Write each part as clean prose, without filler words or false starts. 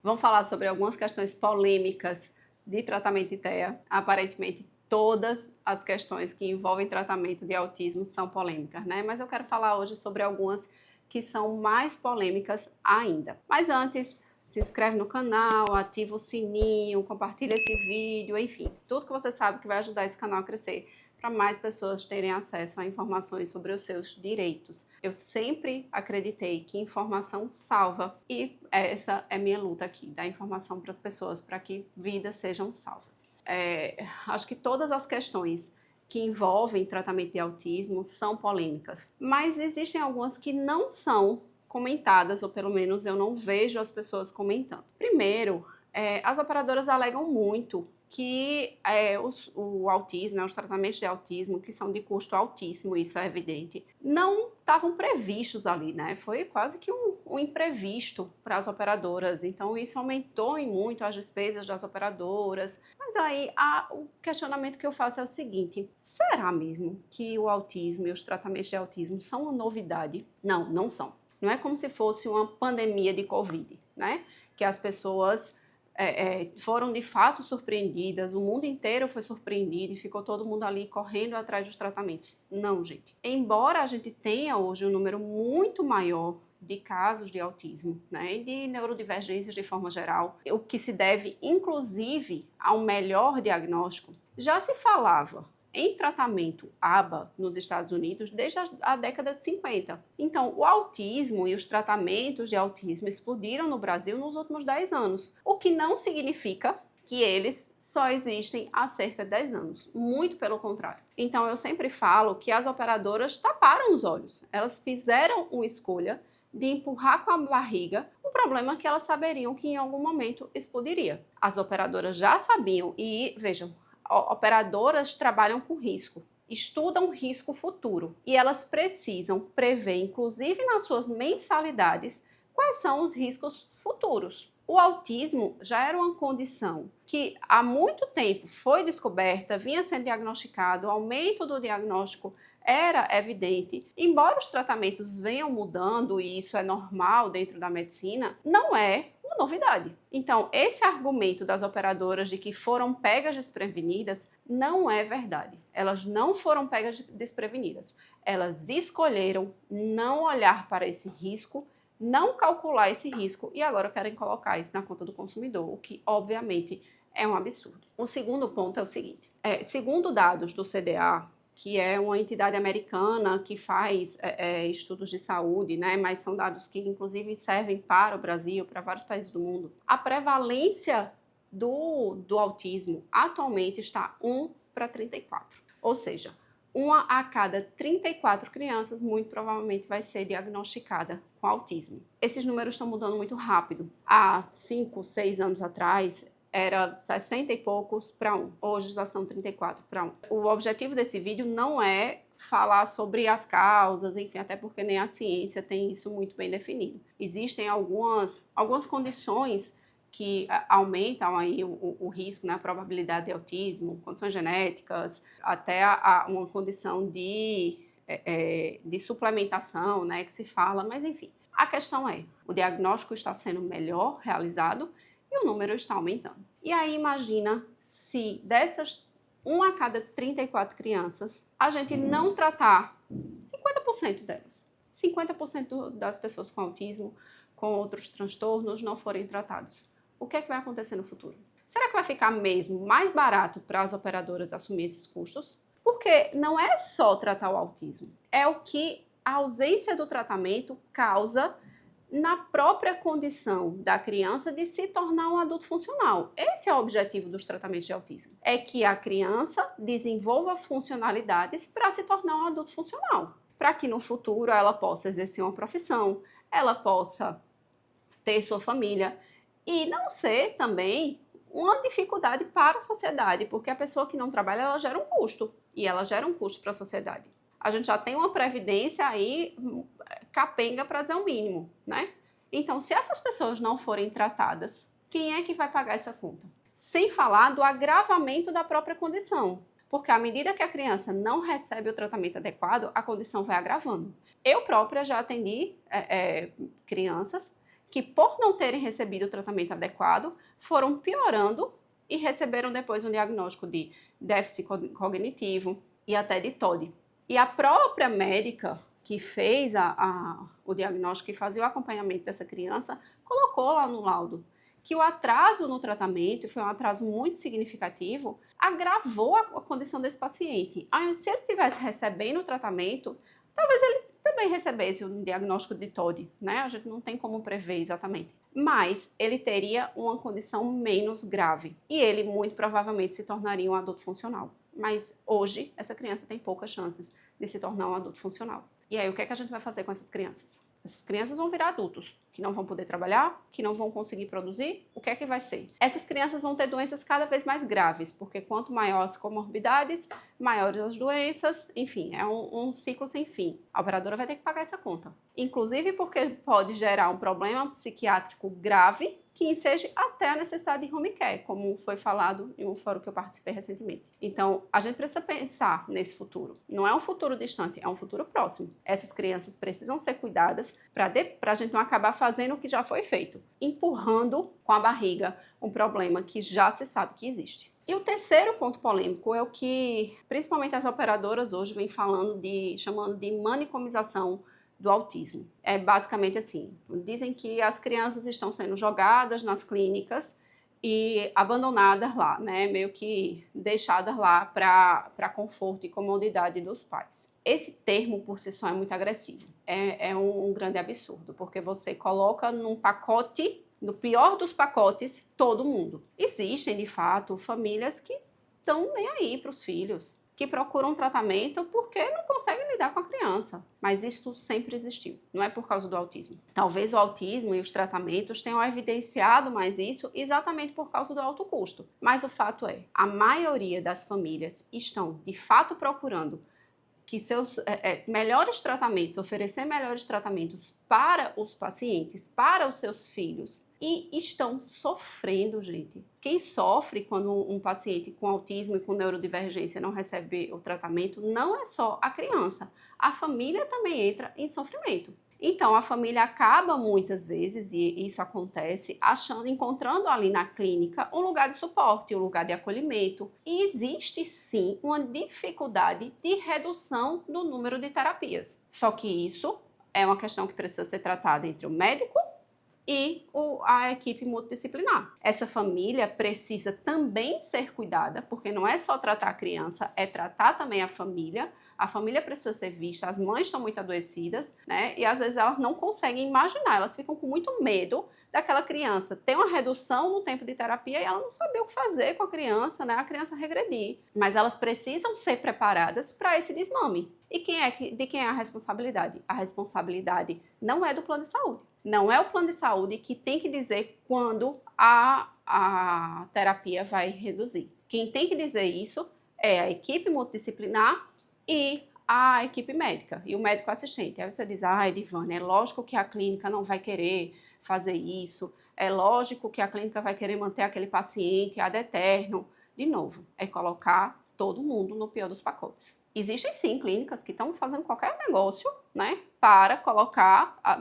Vamos falar sobre algumas questões polêmicas de tratamento de TEA. Aparentemente, todas as questões que envolvem tratamento de autismo são polêmicas, né? Mas eu quero falar hoje sobre algumas que são mais polêmicas ainda. Mas antes, se inscreve no canal, ativa o sininho, compartilha esse vídeo, enfim, tudo que você sabe que vai ajudar esse canal a crescer, para mais pessoas terem acesso a informações sobre os seus direitos. Eu sempre acreditei que informação salva e essa é minha luta aqui, dar informação para as pessoas para que vidas sejam salvas. Acho que todas as questões que envolvem tratamento de autismo são polêmicas, mas existem algumas que não são comentadas, ou pelo menos eu não vejo as pessoas comentando. Primeiro, as operadoras alegam muito que o autismo, os tratamentos de autismo, que são de custo altíssimo, isso é evidente, não estavam previstos ali, né? Foi quase que um imprevisto para as operadoras, então isso aumentou em muito as despesas das operadoras. Mas aí o questionamento que eu faço é o seguinte: será mesmo que o autismo e os tratamentos de autismo são uma novidade? Não, não são. Não é como se fosse uma pandemia de Covid, né? Que as pessoas foram de fato surpreendidas, o mundo inteiro foi surpreendido e ficou todo mundo ali correndo atrás dos tratamentos. Não, gente. Embora a gente tenha hoje um número muito maior de casos de autismo, né, e de neurodivergências de forma geral, o que se deve, inclusive, ao melhor diagnóstico, já se falava em tratamento ABA nos Estados Unidos desde a década de 50. Então, o autismo e os tratamentos de autismo explodiram no Brasil nos últimos 10 anos, o que não significa que eles só existem há cerca de 10 anos, muito pelo contrário. Então, eu sempre falo que as operadoras taparam os olhos, elas fizeram uma escolha de empurrar com a barriga um problema que elas saberiam que em algum momento explodiria. As operadoras já sabiam e, vejam, operadoras trabalham com risco, estudam risco futuro e elas precisam prever, inclusive nas suas mensalidades, quais são os riscos futuros. O autismo já era uma condição que há muito tempo foi descoberta, vinha sendo diagnosticado, o aumento do diagnóstico era evidente. Embora os tratamentos venham mudando, e isso é normal dentro da medicina, não é uma novidade. Então, esse argumento das operadoras de que foram pegas desprevenidas não é verdade. Elas não foram pegas desprevenidas. Elas escolheram não olhar para esse risco, não calcular esse risco e agora querem colocar isso na conta do consumidor, o que obviamente é um absurdo. O segundo ponto é o seguinte: segundo dados do CDA, que é uma entidade americana que faz estudos de saúde, né? Mas são dados que inclusive servem para o Brasil, para vários países do mundo. A prevalência do autismo atualmente está 1 para 34, ou seja, 1 a cada 34 crianças muito provavelmente vai ser diagnosticada com autismo. Esses números estão mudando muito rápido. Há 5, 6 anos atrás, era 60 e poucos para 1. Hoje já são 34 para 1. O objetivo desse vídeo não é falar sobre as causas, enfim, até porque nem a ciência tem isso muito bem definido. Existem algumas condições que aumentam aí o risco, né, a probabilidade de autismo, condições genéticas, até uma condição de suplementação, né, que se fala, mas enfim. A questão é, o diagnóstico está sendo melhor realizado e o número está aumentando. E aí imagina se dessas 1 a cada 34 crianças, a gente não tratar 50% delas. 50% das pessoas com autismo, com outros transtornos, não forem tratados. O que é que vai acontecer no futuro? Será que vai ficar mesmo mais barato para as operadoras assumir esses custos? Porque não é só tratar o autismo, é o que a ausência do tratamento causa na própria condição da criança de se tornar um adulto funcional. Esse é o objetivo dos tratamentos de autismo. É que a criança desenvolva funcionalidades para se tornar um adulto funcional. Para que no futuro ela possa exercer uma profissão, ela possa ter sua família e não ser também uma dificuldade para a sociedade, porque a pessoa que não trabalha, ela gera um custo, e ela gera um custo para a sociedade. A gente já tem uma previdência aí capenga, para dizer o mínimo, né? Então, se essas pessoas não forem tratadas, quem é que vai pagar essa conta? Sem falar do agravamento da própria condição, porque à medida que a criança não recebe o tratamento adequado, a condição vai agravando. Eu própria já atendi crianças que por não terem recebido o tratamento adequado, foram piorando e receberam depois um diagnóstico de déficit cognitivo e até de TOD. E a própria médica que fez o diagnóstico, que fazia o acompanhamento dessa criança, colocou lá no laudo que o atraso no tratamento, foi um atraso muito significativo, agravou a condição desse paciente. Se ele estivesse recebendo o tratamento, talvez ele também recebesse um diagnóstico de TOD, né? A gente não tem como prever exatamente. Mas ele teria uma condição menos grave e ele muito provavelmente se tornaria um adulto funcional. Mas hoje, essa criança tem poucas chances de se tornar um adulto funcional. E aí, o que é que a gente vai fazer com essas crianças? Essas crianças vão virar adultos, que não vão poder trabalhar, que não vão conseguir produzir. O que é que vai ser? Essas crianças vão ter doenças cada vez mais graves, porque quanto maiores as comorbidades, maiores as doenças, enfim, é um ciclo sem fim. A operadora vai ter que pagar essa conta. Inclusive porque pode gerar um problema psiquiátrico grave, que enseje até a necessidade de home care, como foi falado em um fórum que eu participei recentemente. Então, a gente precisa pensar nesse futuro. Não é um futuro distante, é um futuro próximo. Essas crianças precisam ser cuidadas para a gente não acabar fazendo o que já foi feito, empurrando com a barriga um problema que já se sabe que existe. E o terceiro ponto polêmico é o que principalmente as operadoras hoje vêm chamando de manicomização do autismo. É basicamente assim, dizem que as crianças estão sendo jogadas nas clínicas e abandonadas lá, né? Meio que deixadas lá para conforto e comodidade dos pais. Esse termo por si só é muito agressivo, é um grande absurdo, porque você coloca num pacote, no pior dos pacotes, todo mundo. Existem, de fato, famílias que estão nem aí para os filhos, que procuram tratamento porque não conseguem lidar com a criança. Mas isso sempre existiu, não é por causa do autismo. Talvez o autismo e os tratamentos tenham evidenciado mais isso exatamente por causa do alto custo. Mas o fato é, a maioria das famílias estão, de fato, procurando que seus melhores tratamentos, oferecer melhores tratamentos para os pacientes, para os seus filhos, e estão sofrendo, gente. Quem sofre quando um paciente com autismo e com neurodivergência não recebe o tratamento não é só a criança, a família também entra em sofrimento. Então, a família acaba muitas vezes, e isso acontece, encontrando ali na clínica um lugar de suporte, um lugar de acolhimento. E existe sim uma dificuldade de redução do número de terapias. Só que isso é uma questão que precisa ser tratada entre o médico e a equipe multidisciplinar. Essa família precisa também ser cuidada, porque não é só tratar a criança, é tratar também a família. A família precisa ser vista, as mães estão muito adoecidas, né? E às vezes elas não conseguem imaginar, elas ficam com muito medo daquela criança ter uma redução no tempo de terapia e ela não saber o que fazer com a criança, né? A criança regredir. Mas elas precisam ser preparadas para esse desmame. E de quem é a responsabilidade? A responsabilidade não é do plano de saúde. Não é o plano de saúde que tem que dizer quando a terapia vai reduzir. Quem tem que dizer isso é a equipe multidisciplinar e a equipe médica e o médico assistente. Aí você diz, Edivane, é lógico que a clínica não vai querer fazer isso, é lógico que a clínica vai querer manter aquele paciente ad eterno. De novo, é colocar todo mundo no pior dos pacotes. Existem sim clínicas que estão fazendo qualquer negócio, né, para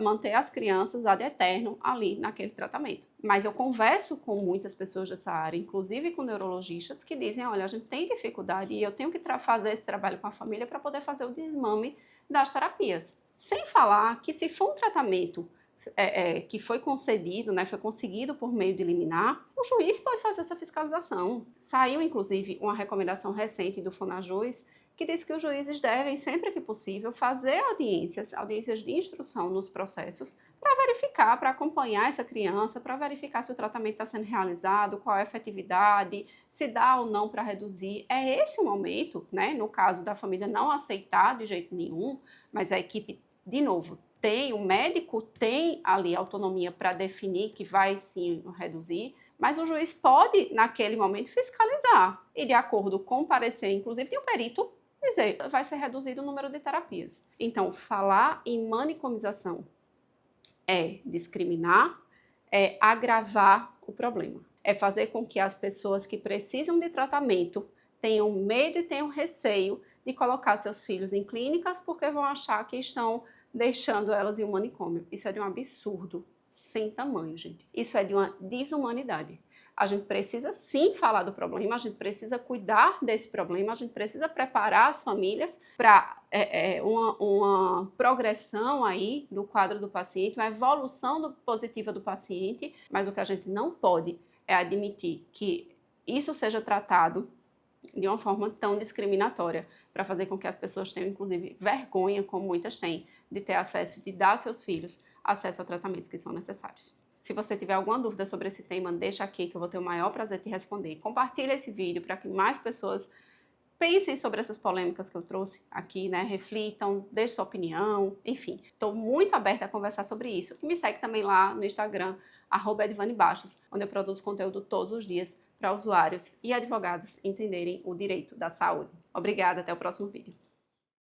manter as crianças ad eterno ali naquele tratamento. Mas eu converso com muitas pessoas dessa área, inclusive com neurologistas, que dizem, olha, a gente tem dificuldade e eu tenho que fazer esse trabalho com a família para poder fazer o desmame das terapias. Sem falar que se for um tratamento que foi concedido, né, foi conseguido por meio de liminar, o juiz pode fazer essa fiscalização. Saiu, inclusive, uma recomendação recente do FONAJUS que diz que os juízes devem, sempre que possível, fazer audiências de instrução nos processos para verificar, para acompanhar essa criança, para verificar se o tratamento está sendo realizado, qual é a efetividade, se dá ou não para reduzir. É esse o momento, né, no caso da família não aceitar de jeito nenhum, mas a equipe, de novo, o médico tem ali autonomia para definir que vai sim reduzir, mas o juiz pode, naquele momento, fiscalizar e, de acordo com o parecer, inclusive de um perito, dizer que vai ser reduzido o número de terapias. Então, falar em manicomização é discriminar, é agravar o problema. É fazer com que as pessoas que precisam de tratamento tenham medo e tenham receio de colocar seus filhos em clínicas porque vão achar que estão deixando elas em um manicômio. Isso é de um absurdo. sem tamanho, gente. Isso é de uma desumanidade. A gente precisa sim falar do problema, a gente precisa cuidar desse problema, a gente precisa preparar as famílias para uma progressão aí do quadro do paciente, uma evolução positiva do paciente, mas o que a gente não pode é admitir que isso seja tratado de uma forma tão discriminatória, para fazer com que as pessoas tenham, inclusive, vergonha, como muitas têm, de ter acesso, de dar a seus filhos acesso a tratamentos que são necessários. Se você tiver alguma dúvida sobre esse tema, deixa aqui que eu vou ter o maior prazer de responder. Compartilha esse vídeo para que mais pessoas pensem sobre essas polêmicas que eu trouxe aqui, né? Reflitam, deixem sua opinião, enfim. Estou muito aberta a conversar sobre isso. E me segue também lá no Instagram, @edvanebastos, onde eu produzo conteúdo todos os dias para usuários e advogados entenderem o direito da saúde. Obrigada, até o próximo vídeo.